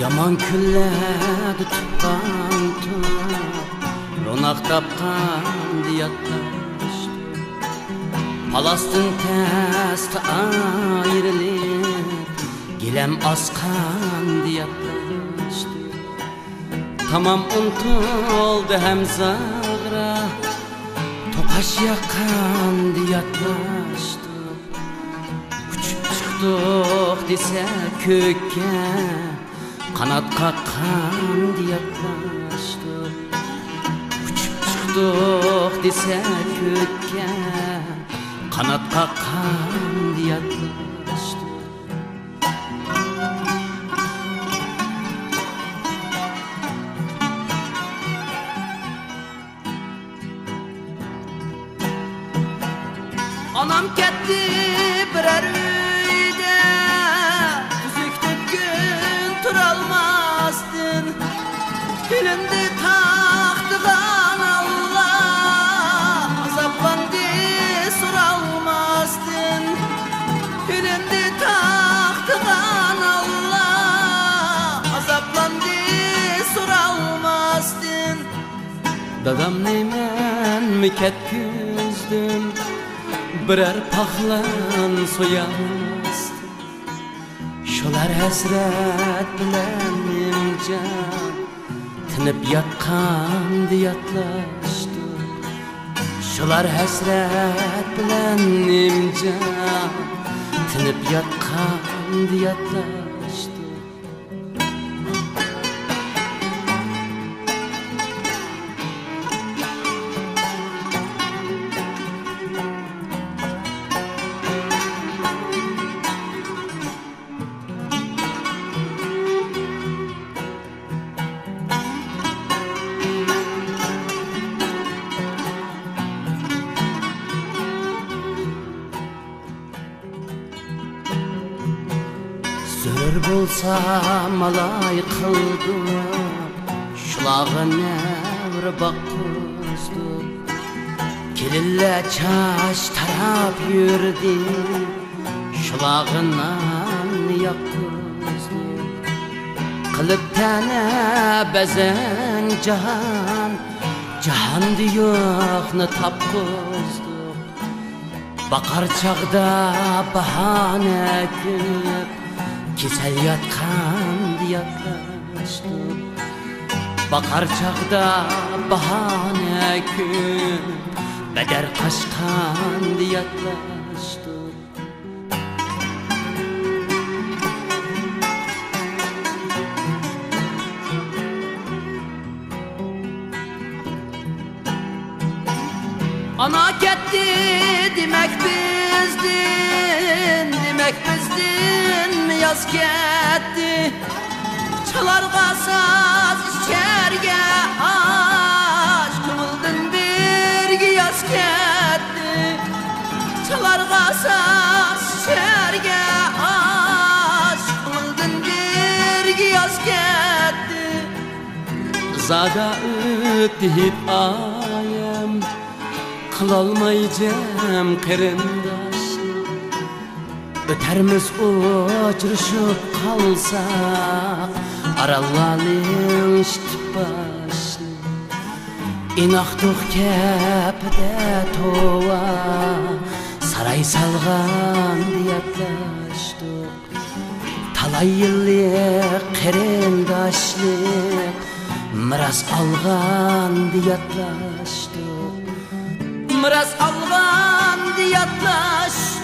Yaman küllerde tutkan tut, ronak tapkan yatlashtuk. Palastin testi ayrılıp, gilem askan yatlashtuk. Tamam untuldu hem zağra, topaş yakan yatlashtuk. Uçup çıktık dese kökке, kanat kakkan yatlashtuk. Uçup çıktık dese kökке, kanat kakkan yatlashtuk. Anam ketdi birer uyda, tüzüktük gün turalmasdın. Filindi taxtıgan Allah, azaplandı suralmasdın. Filindi taxtıgan Allah, azaplandı suralmasdın. Dadam neymen mi ketküzdüm, birer pahlan soyamazdı. Şolar hasret bilen imcan, tinip yatkan yatlashtuk. Şolar hasret bilen imcan, tinip yatkan yatlashtuk. Zör bolsam alay kıldım, şulağı nevr bakızdым. Kelille çaş tarap yürdim, şulağından yakızdım. Kılıp tane bezen cahan, cahan diyoqni tapkızdım. Bakar çağda bahane küp, kesel yatkan yatlashtuk. Bakar çağda bahane küp, beder kaçkan yatlashtuk. Ana ketdi demek bizdin, demek bizdin mi yaz ketdi. Çalarga saz içerge aşk, kımıldın birgi yaz ketdi. Çalarga saz içerge aşk, kımıldın birgi yaz ketdi. Zada ötüp ayem, kılalmayacağım kırındaşlı. Öterimiz uçuruşup kalsak, aralanıştıp başlı. İnaqtık kepde tova, saray salgan yatlashtuk. Talay yıllık kırındaşlık, miras algan yatlashtuk. Miras algan yatlashtuk.